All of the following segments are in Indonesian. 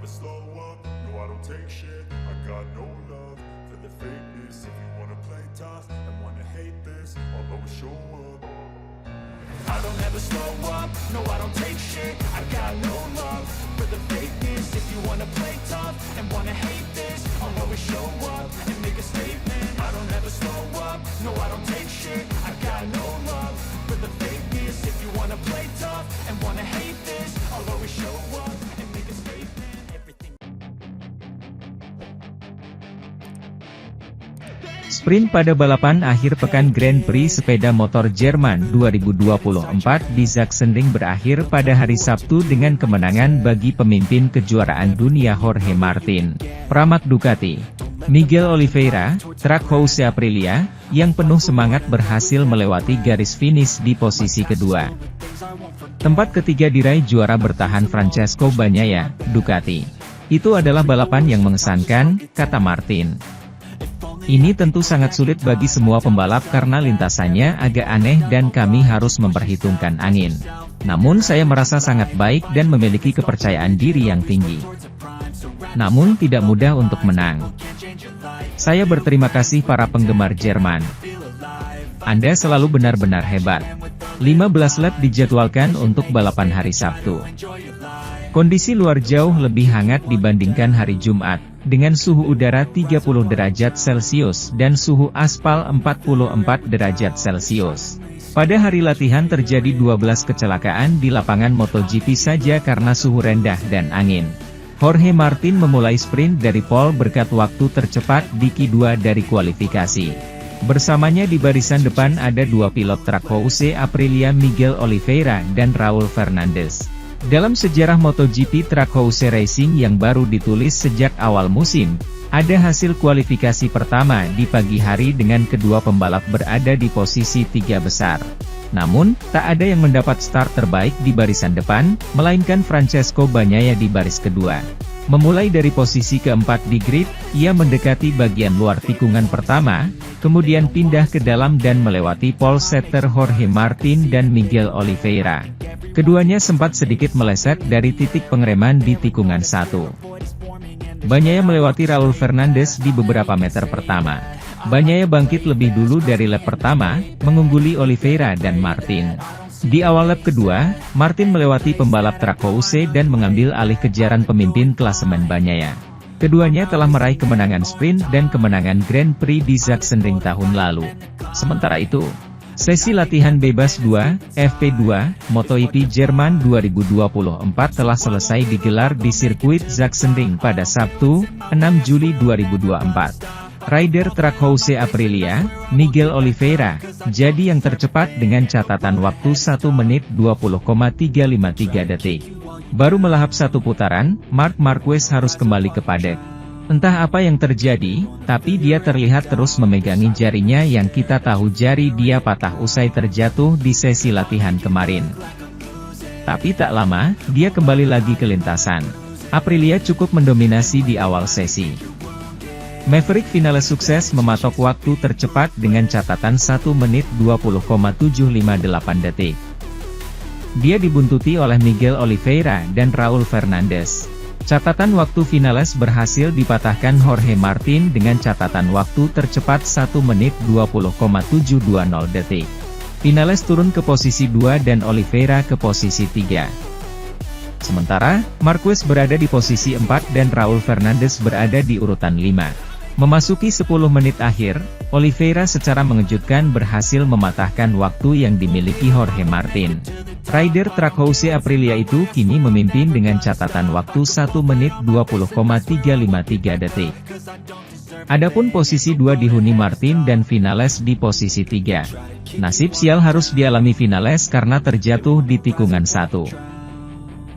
never slow up, no I don't take shit. I got no love for the fakeness. If you wanna play tough and wanna hate this, I'll always show up. I don't ever slow up, no I don't take shit. I got no love for the fakeness. If you wanna play tough and wanna hate this, I'll always show up and make a statement. I don't ever slow up, no I don't take shit. I got no love for the fakeness. If you wanna play tough and wanna hate this, I'll always show up and make a statement. Everything. Sprint pada balapan akhir pekan Grand Prix sepeda motor Jerman 2024 di Sachsenring berakhir pada hari Sabtu dengan kemenangan bagi pemimpin kejuaraan dunia Jorge Martin, Pramac Ducati. Miguel Oliveira, truk House Aprilia, yang penuh semangat berhasil melewati garis finish di posisi kedua. Tempat ketiga diraih juara bertahan Francesco Bagnaia, Ducati. Itu adalah balapan yang mengesankan, kata Martin. Ini tentu sangat sulit bagi semua pembalap karena lintasannya agak aneh dan kami harus memperhitungkan angin. Namun saya merasa sangat baik dan memiliki kepercayaan diri yang tinggi. Namun tidak mudah untuk menang. Saya berterima kasih para penggemar Jerman. Anda selalu benar-benar hebat. 15 lap dijadwalkan untuk balapan hari Sabtu. Kondisi luar jauh lebih hangat dibandingkan hari Jumat, dengan suhu udara 30 derajat Celcius dan suhu aspal 44 derajat Celcius. Pada hari latihan terjadi 12 kecelakaan di lapangan MotoGP saja karena suhu rendah dan angin. Jorge Martin memulai sprint dari pole berkat waktu tercepat di Q2 dari kualifikasi. Bersamanya di barisan depan ada dua pilot truk House Aprilia Miguel Oliveira dan Raul Fernandez. Dalam sejarah MotoGP Truck House Racing yang baru ditulis sejak awal musim, ada hasil kualifikasi pertama di pagi hari dengan kedua pembalap berada di posisi 3 besar. Namun, tak ada yang mendapat start terbaik di barisan depan, melainkan Francesco Bagnaia di baris kedua. Memulai dari posisi keempat di grid, ia mendekati bagian luar tikungan pertama, kemudian pindah ke dalam dan melewati pole setter Jorge Martin dan Miguel Oliveira. Keduanya sempat sedikit meleset dari titik pengereman di tikungan 1. Bagnaia melewati Raul Fernandez di beberapa meter pertama. Bagnaia bangkit lebih dulu dari lap pertama, mengungguli Oliveira dan Martin. Di awal lap kedua, Martin melewati pembalap truk House dan mengambil alih kejaran pemimpin klasemen Bagnaia. Keduanya telah meraih kemenangan sprint dan kemenangan Grand Prix di Sachsenring tahun lalu. Sementara itu, sesi latihan bebas 2, FP2, MotoGP Jerman 2024 telah selesai digelar di sirkuit Sachsenring pada Sabtu, 6 Juli 2024. Rider truk House Aprilia, Miguel Oliveira, jadi yang tercepat dengan catatan waktu 1 menit 20,353 detik. Baru melahap satu putaran, Marc Marquez harus kembali ke paddock. Entah apa yang terjadi, tapi dia terlihat terus memegangi jarinya yang kita tahu jari dia patah usai terjatuh di sesi latihan kemarin. Tapi tak lama, dia kembali lagi ke lintasan. Aprilia cukup mendominasi di awal sesi. Maverick Vinales sukses mematok waktu tercepat dengan catatan 1 menit 20,758 detik. Dia dibuntuti oleh Miguel Oliveira dan Raul Fernandez. Catatan waktu Vinales berhasil dipatahkan Jorge Martin dengan catatan waktu tercepat 1 menit 20,720 detik. Vinales turun ke posisi 2 dan Oliveira ke posisi 3. Sementara, Marquez berada di posisi 4 dan Raul Fernandez berada di urutan 5. Memasuki 10 menit akhir, Oliveira secara mengejutkan berhasil mematahkan waktu yang dimiliki Jorge Martin. Rider truk House Aprilia itu kini memimpin dengan catatan waktu 1 menit 20,353 detik. Adapun posisi 2 dihuni Martin dan Vinales di posisi 3. Nasib sial harus dialami Vinales karena terjatuh di tikungan 1.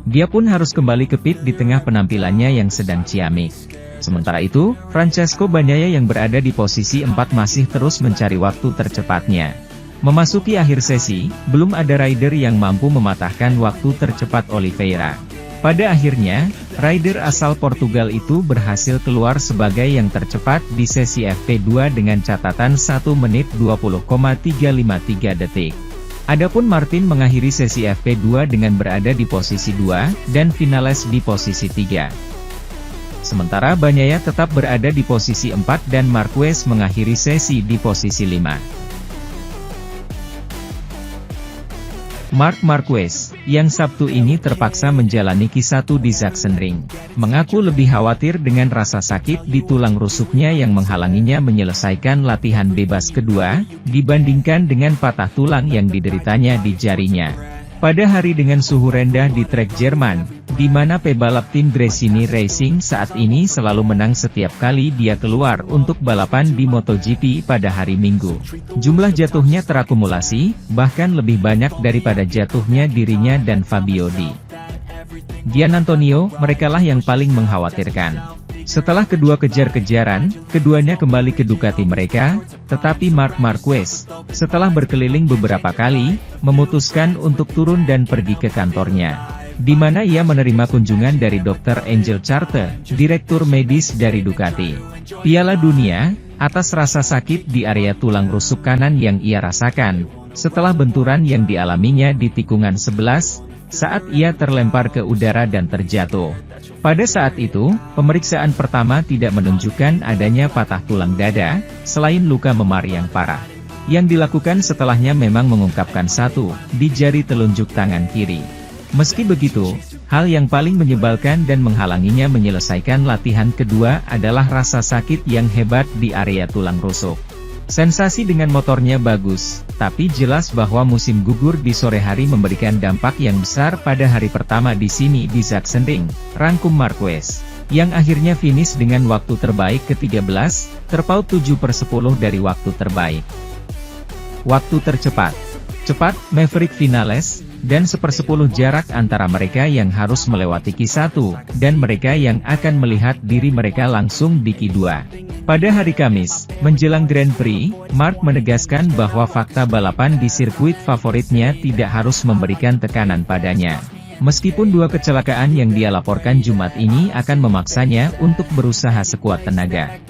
Dia pun harus kembali ke pit di tengah penampilannya yang sedang ciamik. Sementara itu, Francesco Bagnaia yang berada di posisi 4 masih terus mencari waktu tercepatnya. Memasuki akhir sesi, belum ada rider yang mampu mematahkan waktu tercepat Oliveira. Pada akhirnya, rider asal Portugal itu berhasil keluar sebagai yang tercepat di sesi FP2 dengan catatan 1 menit 20,353 detik. Adapun Martin mengakhiri sesi FP2 dengan berada di posisi 2, dan Vinales di posisi 3. Sementara Bagnaia tetap berada di posisi 4 dan Marquez mengakhiri sesi di posisi 5. Marc Marquez, yang Sabtu ini terpaksa menjalani Q1 di Sachsenring, mengaku lebih khawatir dengan rasa sakit di tulang rusuknya yang menghalanginya menyelesaikan latihan bebas kedua, dibandingkan dengan patah tulang yang dideritanya di jarinya. Pada hari dengan suhu rendah di trek Jerman, di mana pebalap tim Gresini Racing saat ini selalu menang setiap kali dia keluar untuk balapan di MotoGP pada hari Minggu. Jumlah jatuhnya terakumulasi, bahkan lebih banyak daripada jatuhnya dirinya dan Fabio Giannantonio, merekalah yang paling mengkhawatirkan. Setelah kedua kejar-kejaran, keduanya kembali ke Ducati mereka, tetapi Marc Marquez, setelah berkeliling beberapa kali, memutuskan untuk turun dan pergi ke kantornya, di mana ia menerima kunjungan dari Dr. Angel Charte, direktur medis dari Ducati. Piala Dunia, atas rasa sakit di area tulang rusuk kanan yang ia rasakan, setelah benturan yang dialaminya di tikungan 11, saat ia terlempar ke udara dan terjatuh. Pada saat itu, pemeriksaan pertama tidak menunjukkan adanya patah tulang dada, selain luka memar yang parah. Yang dilakukan setelahnya memang mengungkapkan satu, di jari telunjuk tangan kiri. Meski begitu, hal yang paling menyebalkan dan menghalanginya menyelesaikan latihan kedua adalah rasa sakit yang hebat di area tulang rusuk. Sensasi dengan motornya bagus, tapi jelas bahwa musim gugur di sore hari memberikan dampak yang besar pada hari pertama di sini di Sachsenring, rangkum Marquez, yang akhirnya finish dengan waktu terbaik ke-13, terpaut 7/10 dari waktu terbaik. Waktu tercepat. Cepat, Maverick Vinales, dan 1/10 jarak antara mereka yang harus melewati Q1, dan mereka yang akan melihat diri mereka langsung di Q2. Pada hari Kamis, menjelang Grand Prix, Marc menegaskan bahwa fakta balapan di sirkuit favoritnya tidak harus memberikan tekanan padanya. Meskipun dua kecelakaan yang dia laporkan Jumat ini akan memaksanya untuk berusaha sekuat tenaga.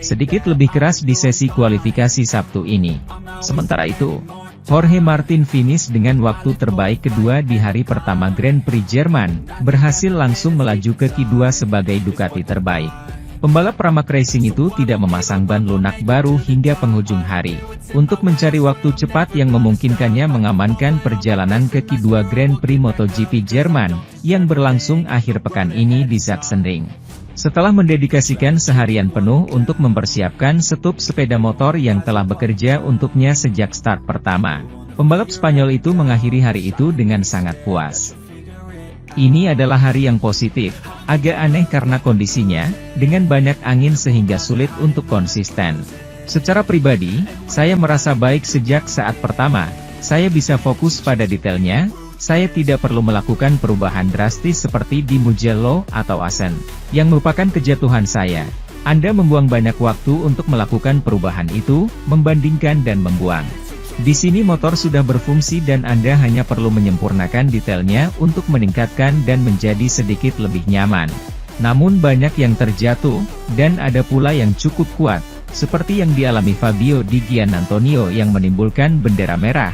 Sedikit lebih keras di sesi kualifikasi Sabtu ini. Sementara itu, Jorge Martin finish dengan waktu terbaik kedua di hari pertama Grand Prix Jerman, berhasil langsung melaju ke Q2 sebagai Ducati terbaik. Pembalap Pramac Racing itu tidak memasang ban lunak baru hingga penghujung hari, untuk mencari waktu cepat yang memungkinkannya mengamankan perjalanan ke Q2 Grand Prix MotoGP Jerman, yang berlangsung akhir pekan ini di Sachsenring. Setelah mendedikasikan seharian penuh untuk mempersiapkan setup sepeda motor yang telah bekerja untuknya sejak start pertama, pembalap Spanyol itu mengakhiri hari itu dengan sangat puas. Ini adalah hari yang positif, agak aneh karena kondisinya, dengan banyak angin sehingga sulit untuk konsisten. Secara pribadi, saya merasa baik sejak saat pertama, saya bisa fokus pada detailnya, saya tidak perlu melakukan perubahan drastis seperti di Mugello atau Assen, yang merupakan kejatuhan saya. Anda membuang banyak waktu untuk melakukan perubahan itu, membandingkan dan membuang. Di sini motor sudah berfungsi dan Anda hanya perlu menyempurnakan detailnya untuk meningkatkan dan menjadi sedikit lebih nyaman. Namun banyak yang terjatuh, dan ada pula yang cukup kuat, seperti yang dialami Fabio Giannantonio yang menimbulkan bendera merah.